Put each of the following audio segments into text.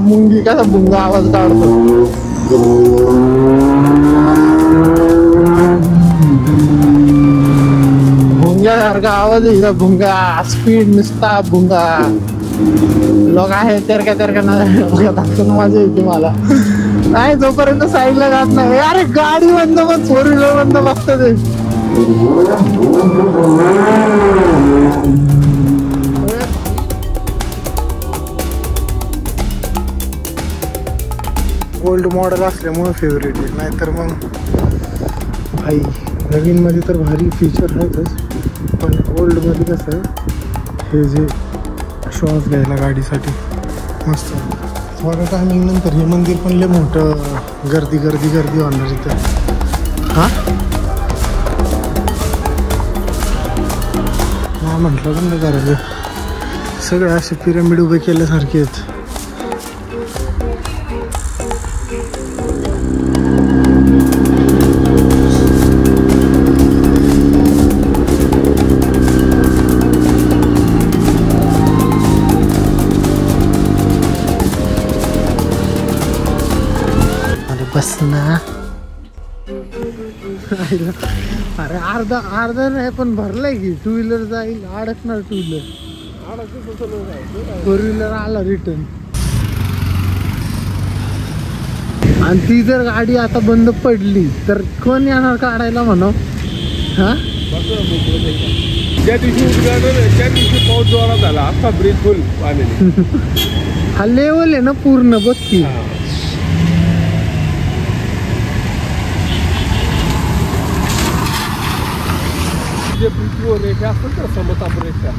मुंगी कसा भुंगा आवाज काढतो. भुंग्यासारखा आवाज आहे भुंगा. स्पीड नुसता भुंगा. लोक आहे तेरक्या मजा येते मला. नाही जोपर्यंत साईडला जात नाही. अरे गाडी बंद मग 4 व्हीलर बंद बघत ते. ओल्ड मॉडेल असल्यामुळे फेवरेट आहे. नाहीतर मग भाई नवीन मध्ये तर भारी फीचर आहेतच, पण ओल्ड मध्ये कसं आहे हे जे श्वास घ्यायला गाडीसाठी मस्त. थोड्या टायमिंग नंतर हे मंदिर पण लय मोठं गर्दी होणार इथं. हां म्हटलं पण नाही करायचं. सगळे असे पिरामिड उभे केल्यासारखे आहेत. बस ना. अरे अर्धा नाही पण भरलाय की. 2 व्हीलर जाईल अडकणार. 2 व्हीलर 4 व्हीलर आला रिटर्न. आणि ती जर गाडी आता बंद पडली तर कोण येणार काढायला म्हणा. हा ज्या दिवशी उद्घाटन त्या दिवशी पाऊस जोरात झाला. अख्खा ब्रिज फुल पाण्याने. हा लेवल आहे ना पूर्ण. बघ की जे पृथ्वीवर रेषा असतात ना समताप रेषा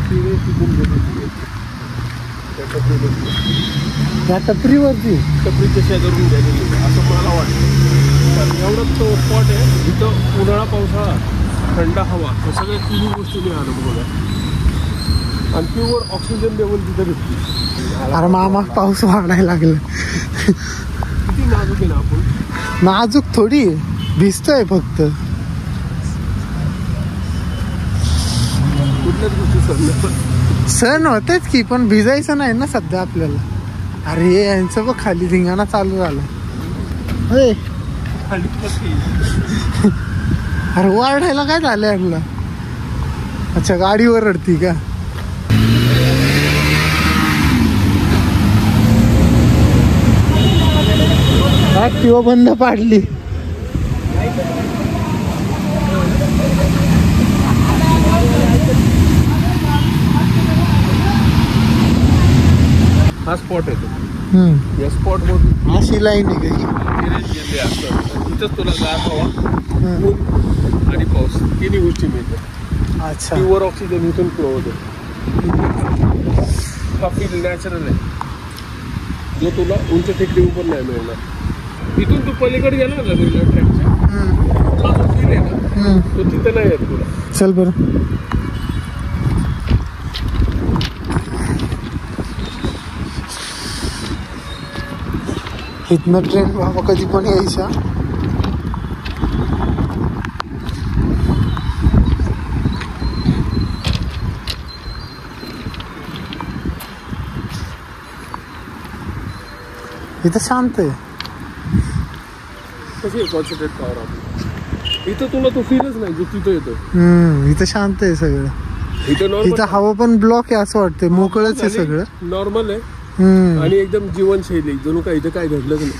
ती टिकून गेली त्या टपरीवरती. टपरीच्या शेजारून गेलेली असं मला वाटतं. एवढंच तो स्पॉट आहे जिथं उन्हाळा पावसाळा थंड हवा हे सगळ्या तिन्ही गोष्टी मी अनुभव आहे. आणि प्युअर ऑक्सिजन लेवल तिथं भेटते. अरे मामा पाऊस वाढायला लागला. किती नाजूक आहे ना आपण. नाजूक थोडी भिजतोय फक्त. कुठल्याच गोष्टी सण होतेच की पण भिजायचं नाही ना सध्या आपल्याला. अरे यांचं बघ खाली धिंगाणा चालू झाला. अरे वाढायला काय झालं यांना. अच्छा गाडीवर रडती का. ऍक्टिवा बंद पाडली. हा स्पॉट आहे तो. या स्पॉट मधून अशी लाईन आहे काही. तिथंच तुला गार हवा आणि पाऊस तिन्ही गोष्टी मिळतात. अच्छा प्युअर ऑक्सिजन इथून फ्लो होतो. हा फील नॅचरल आहे जो तुला उंच टेकडी उपर नाही मिळणार. इथून तू पलीकडे गेला ना रेल्वे ट्रॅकच्या जो फील आहे ना तो तिथं नाही येत तुला. चल बरं. इथनं ट्रेन बाबा कधी पण यायचा. इथं शांत आहे. कशी कॉन्सन्ट्रेट पॉवर आपण इथं तुला तो फीलच नाही जो तिथं येतो. इथं शांत आहे सगळं. इथं हवा पण ब्लॉक आहे असं वाटतंय. मोकळच आहे सगळं. नॉर्मल आहे आणि एकदम जीवनशैली जणू काय इथं काय घडलंच नाही.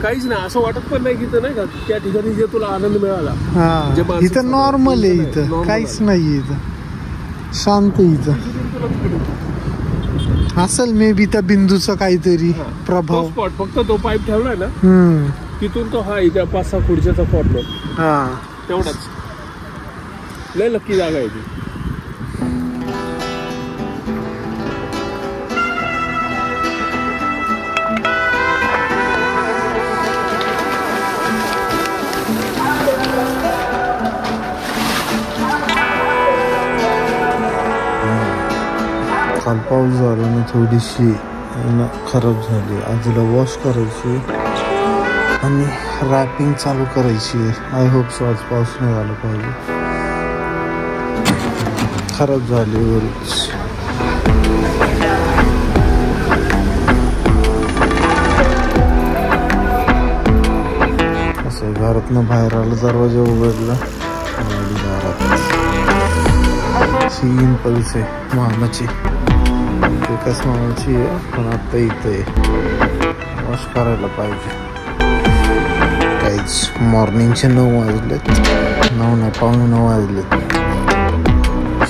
काहीच नाही असं वाटत पण नाही की इथं नाही का त्या ठिकाणी जे तुला आनंद मिळाला. इथं नॉर्मल आहे. इथं काहीच नाही. इथं शांत. इथं असेल मे बी त्या बिंदूचा काहीतरी प्रभाव. स्पॉट फक्त तो पाईप ठेवलाय ना तिथून तो हा इथे 5-6 खुर्च्याचा स्पॉट तेवढाच. लय लक्की जागा आहे ती. काल पाऊस झाला ना, थोडीशी खराब झाली. आजीला वॉश करायची आणि रॅपिंग चालू करायची. आय होप सो आज पाऊस नाही झाला पाहिजे. खराब झाली बरीच. असं घरातनं बाहेर आलं, दरवाजा उघडला, गाडी दारात. सीन पैसे मामाची, एकाच मामाची आहे, पण आता इथं आहे. वॉश करायला पाहिजे. काहीच मॉर्निंगचे 9 वाजलेत. 9 नाही, 8:45 वाजलेत.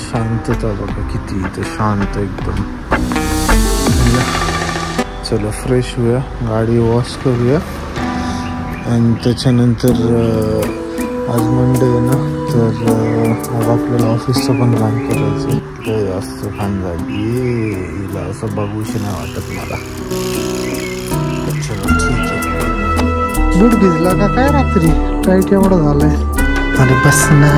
शांतता बघा किती इथं, शांत एकदम. चला फ्रेश होऊया, गाडी वॉश करूया आणि त्याच्यानंतर आज मंडे आहे ना, तर आज आपल्याला ऑफिसचं पण काम करायचं. लय जास्त घाण झाली, हिला असं बघूशी नाही वाटत मला. चलो ठीक आहे. बूट भिजला का काय रात्री? काय केवढं झालंय? अरे बस ना.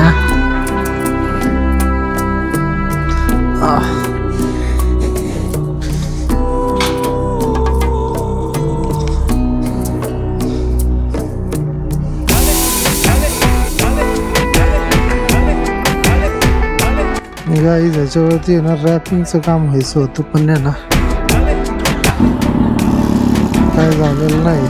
गाईज ह्याच्यावरती आहे ना रॅपिंगचं काम व्हायचं होतं, पण आहे ना काय झालेलं नाही.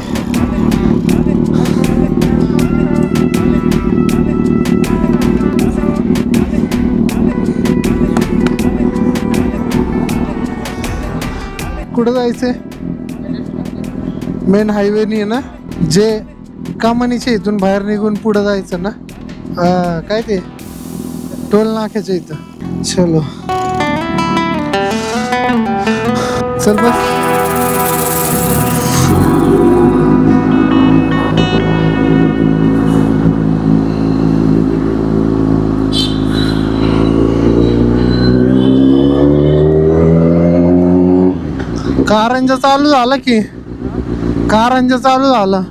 कुठं जायचंय? मेन हायवेनी आहे ना, जे कामानीच्या इथून बाहेर निघून पुढं जायचं ना, काय ते टोल नाक्याच्या इथं. चलो चल बघ. कारंजा चालू झाला की, कारंजा चालू झाला.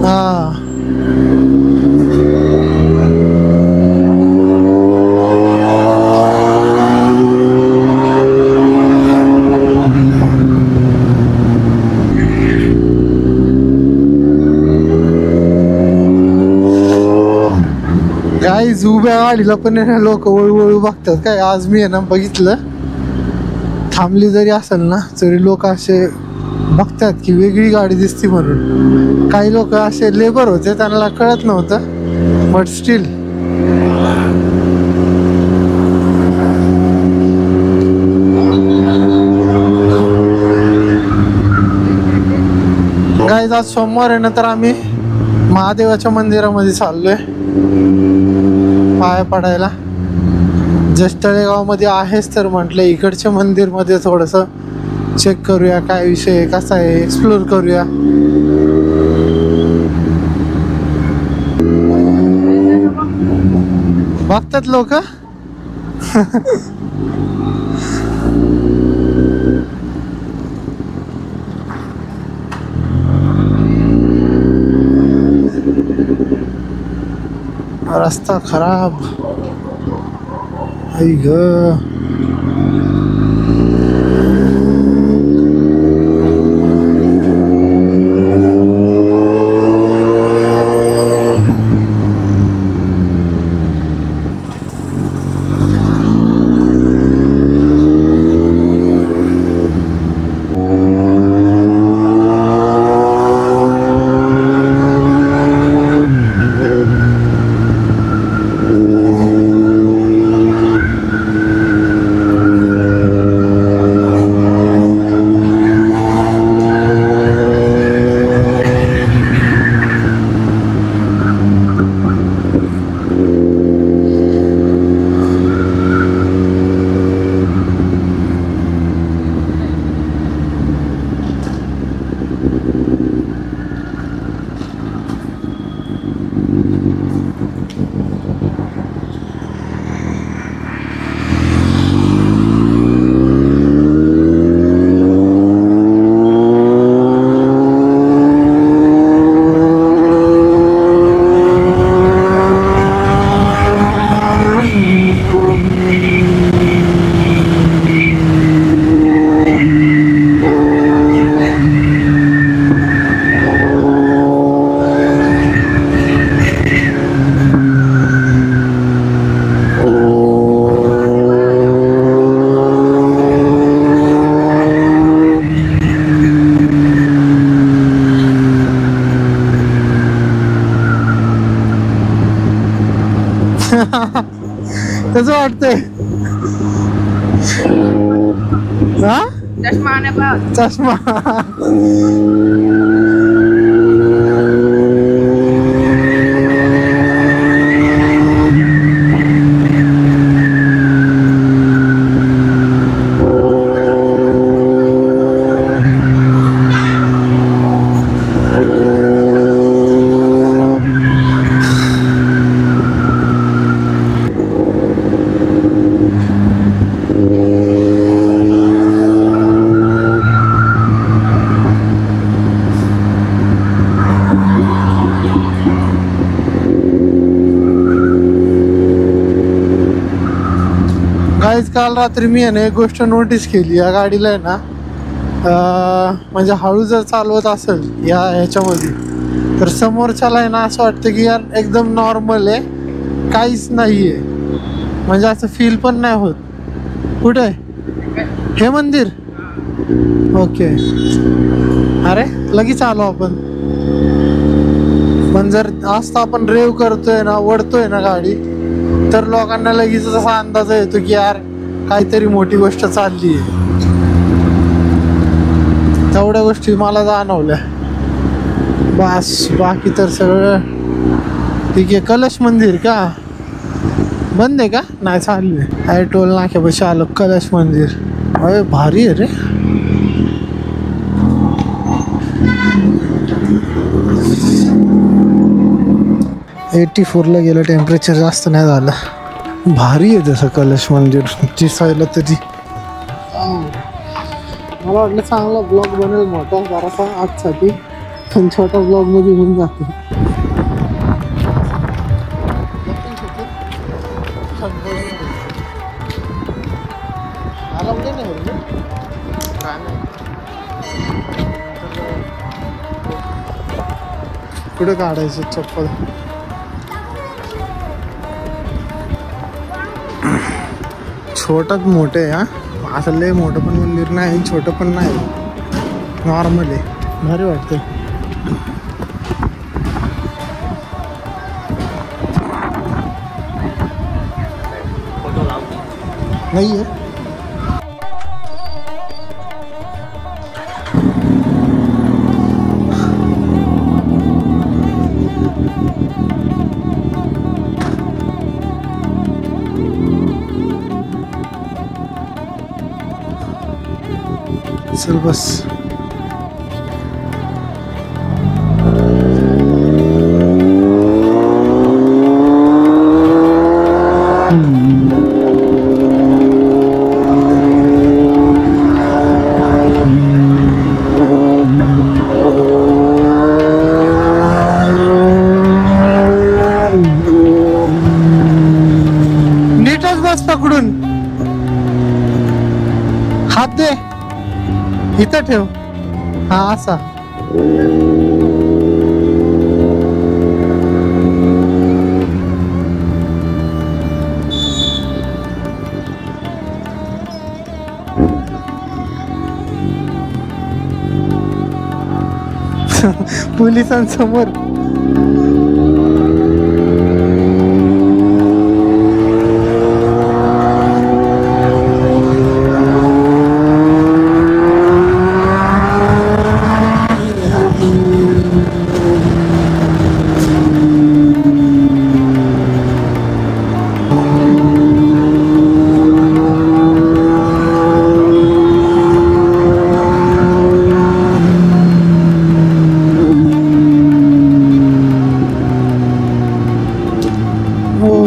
हा गाईज उभ्या गाडीला पण लोक वळू बघतात काय. आज मी आहे ना बघितलं, थांबली जरी असेल ना तरी लोक असे बघतात की वेगळी गाडी दिसती म्हणून. काही लोक असे लेबर होते, त्यांना कळत नव्हतं, बट स्टील गाईज आज सोमवार आहे ना, तर आम्ही महादेवाच्या मंदिरामध्ये चाललोय पाया पडायला. जस्ट तळेगावमध्ये आहेच, तर म्हटलं इकडच्या मंदिरमध्ये थोडंसं चेक करूया काय विषय आहे, कसा आहे, एक्सप्लोर करूया. बघतात लोक. रस्ता खराब. आई ग, कसं वाटतंय? हा चष्मा काल रात्री मी एक गोष्ट नोटीस केली या गाडीला आहे ना, म्हणजे हळू जर चालवत असेल या ह्याच्यामध्ये तर समोरच्याला आहे ना असं वाटतं की यार एकदम नॉर्मल आहे, काहीच नाही आहे, म्हणजे असं फील पण नाही होत. कुठे हे मंदिर? ओके. अरे लगेच आलो आपण. पण जर असं आपण ड्राईव्ह करतोय ना, ओढतोय ना गाडी, तर लोकांना लगेच असा अंदाज येतो की यार काहीतरी मोठी गोष्ट चालली आहे. तेवढ्या गोष्टी मला जाणवल्या बस. बाकी तर सगळं ठीक आहे. कलश मंदिर का बंद आहे का? नाही चालू आहे. टोल नाक्यापाशी आलो. कलश मंदिर अरे भारी आहे रे. ला गेलं, टेम्परेचर जास्त नाही झालं. भारी आहे तसं कलश मंदिर दिसायला तरी. मला वाटलं चांगला ब्लॉग बनेल मोठा जरासा आजसाठी, पण छोटा ब्लॉग मध्ये होऊन जातो. कुठे काढायचं चप्पल? छोटच मोठे आहे. हा असं लय मोठं पण मंदिर नाही, छोटं पण नाही, नॉर्मल आहे. भारी वाटतं. नाही आहे. चल बस. नीटच बस पकडून. हात दे इथं ठेव. हा असा. पोलिसांसमोर.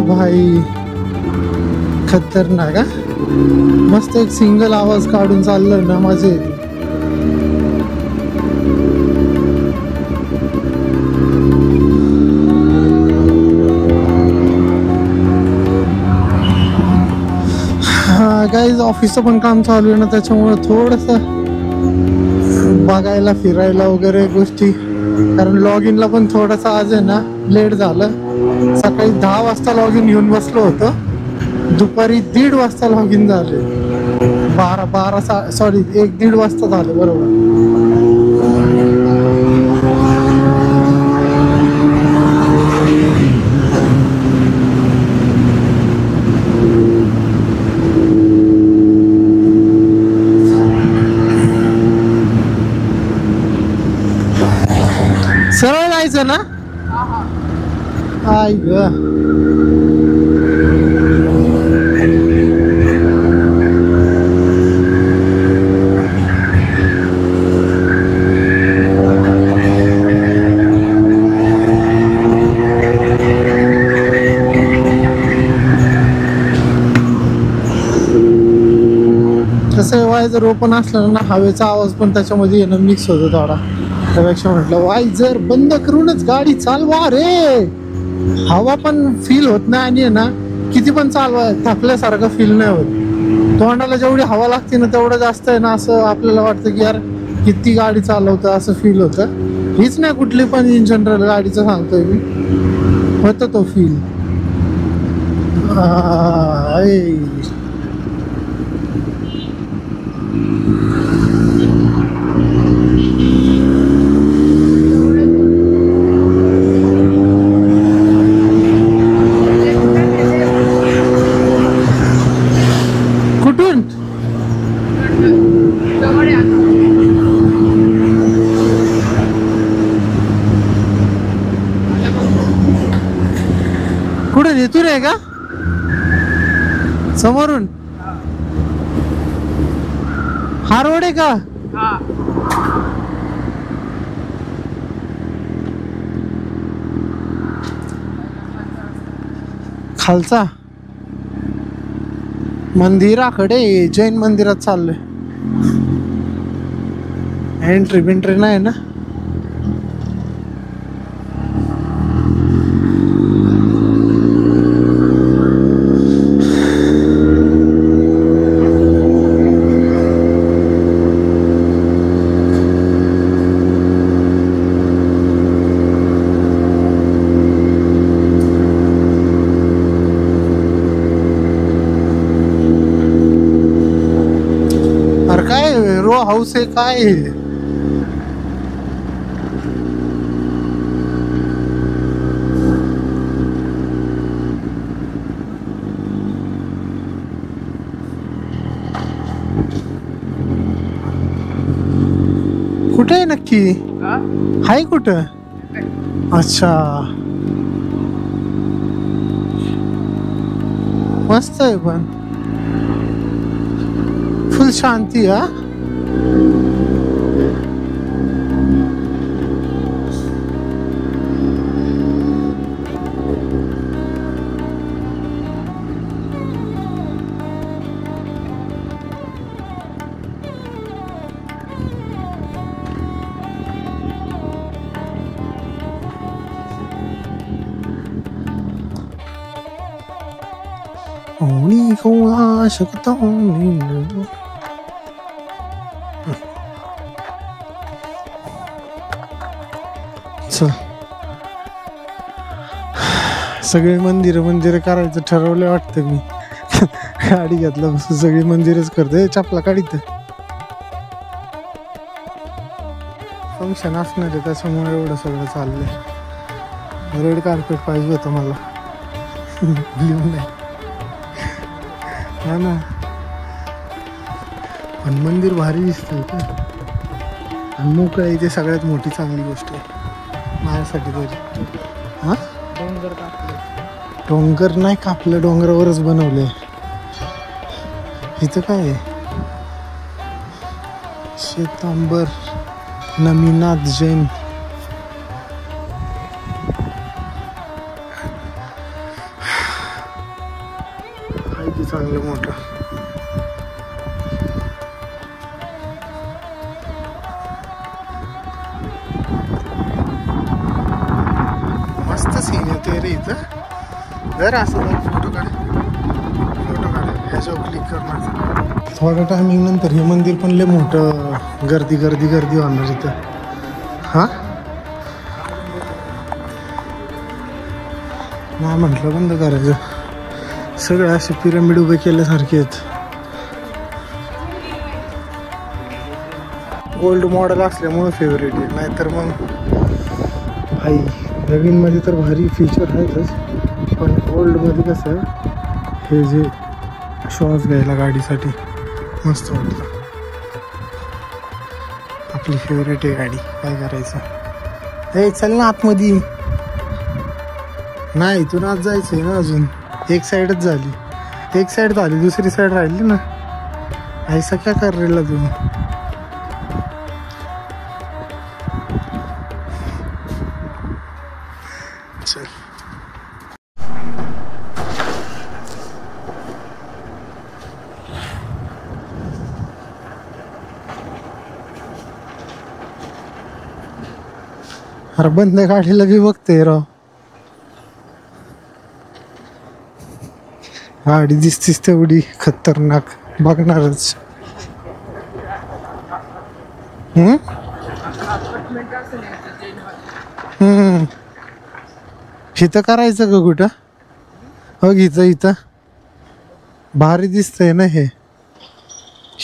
भाई खतरनाक. मस्त एक सिंगल आवाज काढून चाललं ना माझे. गाईज ऑफिसचं पण काम चालू आहे ना, त्याच्यामुळे थोडंसं बघायला फिरायला वगैरे गोष्टी. कारण लॉग इनला पण थोडंसं आज आहे ना लेट झालं. सकाळी 10 वाजता लॉग इन घेऊन बसलो होतो, दुपारी 1:30 वाजता लॉग इन झाले. 1-1:30 वाजता झालं बरोबर. ना? आई ग, कसं वायझर ओपन असलं ना हवेचा आवाज पण त्याच्यामध्ये येणं मिक्स होतो थोडा. त्यापेक्षा म्हटलं वायझर बंद करूनच गाडी चालवा रे, हवा पण फील होत नाही आणि ना किती पण चालवा थकल्यासारखं फील नाही होत. तोंडाला जेवढी हवा लागते ना तेवढं जास्त आहे ना असं आपल्याला वाटतं की यार किती गाडी चालवतं असं फील होतं. हीच नाही कुठली पण इन जनरल गाडीचं सांगतोय मी, होतं तो फील. कुठून? कुठे इथून आहे का? समोरून हा रोड आहे का? खालचा मंदिराकडे, जैन मंदिरात चाललोय. एंट्री बिंट्री नाही ना? काय रो हाऊस आहे काय? कुठे आहे नक्की? हाय कुठं? अच्छा, मस्त आहे पण फुल शांती. हा ओणी को शकता सगळे मंदिर करायचं ठरवलं वाटतं मी. गाडी घेतल्यापासून सगळी मंदिरच करते. चपला काढीत फंक्शन असणार आहे त्याच्यामुळे एवढं सगळं चाललंय. रेड कार्पेट पाहिजे होतं मला, ब्ल्यू नाही हा ना. पण मंदिर भारी दिसतंय का, आणि मोकळं आहे ते सगळ्यात मोठी चांगली गोष्ट आहे माझ्यासाठी तरी. हा डोंगर कापले, डोंगर नाही कापलं, डोंगरावरच बनवले. इथं काय आहे? श्वेतांबर नमीनाथ जैन. आहे की चांगलं मोठं. मस्त सीन येते रे इथं. जर असं फोटो काढ, ह्याच्यावर क्लिक करणार. थोड्या टायमिंग नंतर हे मंदिर पण लय मोठं गर्दी होणार इथं. हा नाही म्हटलं बंद करायचं. सगळं असे पिरामिड उभे केल्यासारखे आहेत. ओल्ड मॉडेल असल्यामुळे फेवरेट आहे, नाहीतर मग भाई नवीन मध्ये तर भारी फीचर आहेतच, पण ओल्ड मध्ये कसं हे जे श्वास घ्यायला गाडीसाठी मस्त वाटतं. आपली फेवरेट आहे गाडी, काय करायचं. हे चल ना आतमध्ये. नाही इथून आत जायचंय ना अजून. एक साइडच झाली. एक साइड झाली दुसरी साइड राहिली ना. ऐसा क्या कर रेला तू. चल अरे बंद गाडीला बी बघते राव. गाडी दिसतीस तेवढी खतरनाक बघणारच. इथं करायचं का कुठं. हो इथं भारी दिसतंय ना हे.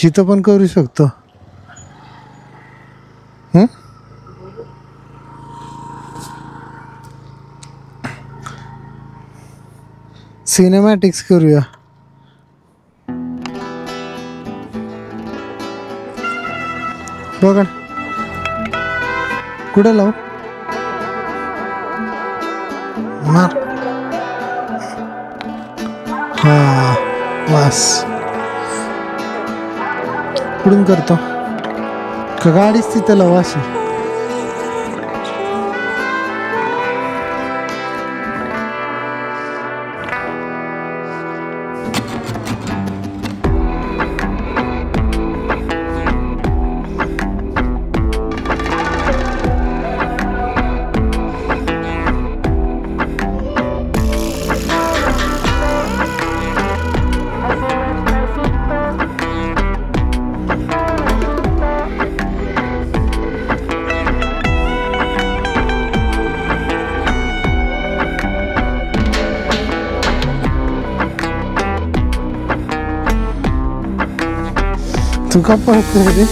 इथं पण करू शकतो. सिनेमॅटिक्स करूया. बघा कुठं लावू. मार. हा बस. कुठून करतो का गाडीच तिथं लावू अशी. तू का पळतोय रे.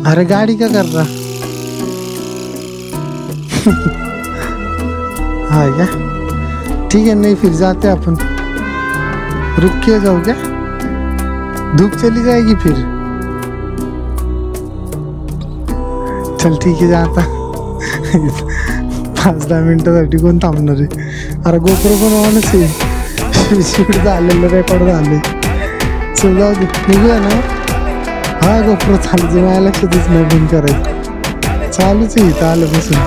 अरे गाड़ी क्या कर रहा. हाँ क्या ठीक है. नहीं फिर जाते अपन. रुक के जाओ क्या. धूप चली जाएगी फिर. चल ठीक आहे जाता. 5-10 मिनिटासाठी कोण थांबणार आहे. अरे गोप्रो पण ऑनच आहे. शूट झालेलं रेकॉर्ड झाले. चल जाऊ दे निघूया ना. हा गोप्रो चालू माझ्या लक्षातच नाही बंद करायचं. चालूच आहे इथं आल्यापासून.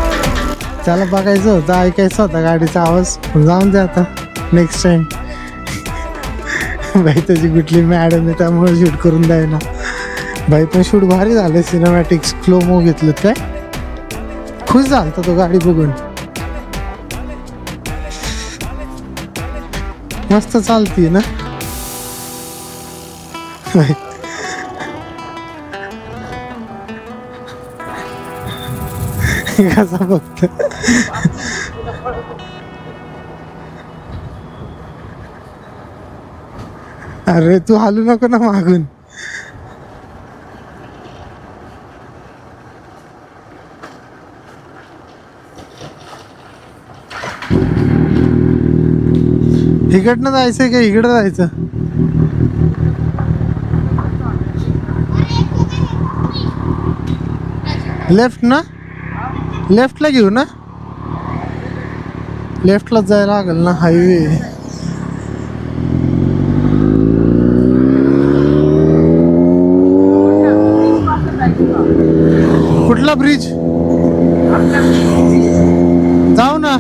त्याला बघायचं होतं ऐकायचं होता गाडीचा आवाज. जाऊन दे आता नेक्स्ट टाइम. बाई त्याची कुठली मॅडम आहे त्यामुळे शूट करून द्यायला. भाई पण शूट भारी झालं. सिनेमॅटिक्स स्लो मो घेतलं काय. खुश झालता तो गाडी बघून. मस्त चालती ना. कसा बघत. अरे तू हालू नको ना मागून. इकडनं जायचंय का इकडं जायचं. लेफ्ट ना. लेफ्टला घेऊ ना. लेफ्टलाच जायला लागेल ना. हायवे कुठला ब्रिज. जाऊ ना.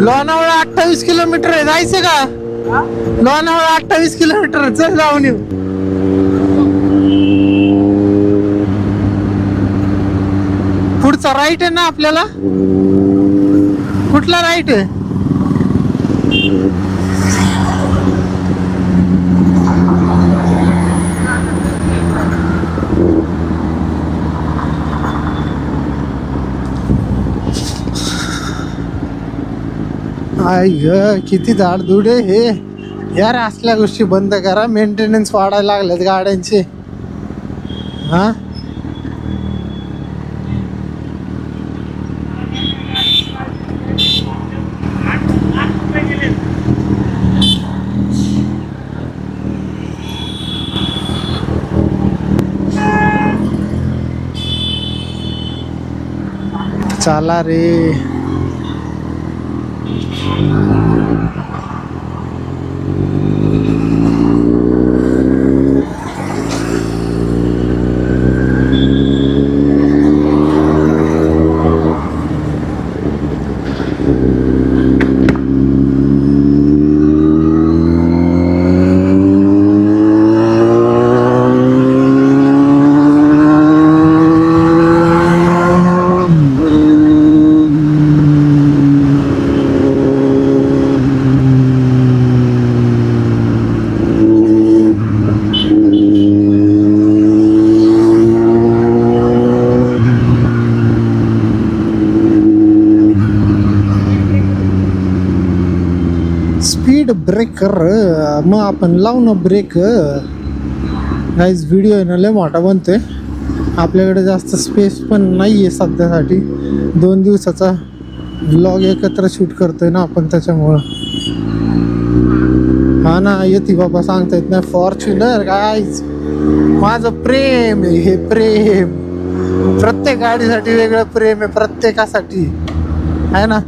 लोणावळा 28 किलोमीटर आहे. जायचं का. लोणावळा 28 किलोमीटर. चल जाऊन येऊ. पुढचा राईट आहे ना आपल्याला? कुठला राईट आहे? आई ग किती झाडझुड आहे हे यार. असल्या गोष्टी बंद करा. मेंटेनन्स वाढायला लागल्यात गाड्यांचे. हा चला रे. स्पीड ब्रेकर मग आपण लावू ना ब्रेक. गाईज व्हिडिओ आहे ना लय मोठा बनतोय. आपल्याकडे जास्त स्पेस पण नाही आहे सध्यासाठी. 2 दिवसाचा व्लॉग एकत्र शूट करतोय ना आपण त्याच्यामुळं. हा ना येते बाबा सांगता येत नाही. फॉर्च्युनर गाईज माझं प्रेम आहे हे. प्रेम प्रत्येक गाडीसाठी वेगळं प्रेम आहे प्रत्येकासाठी आहे ना.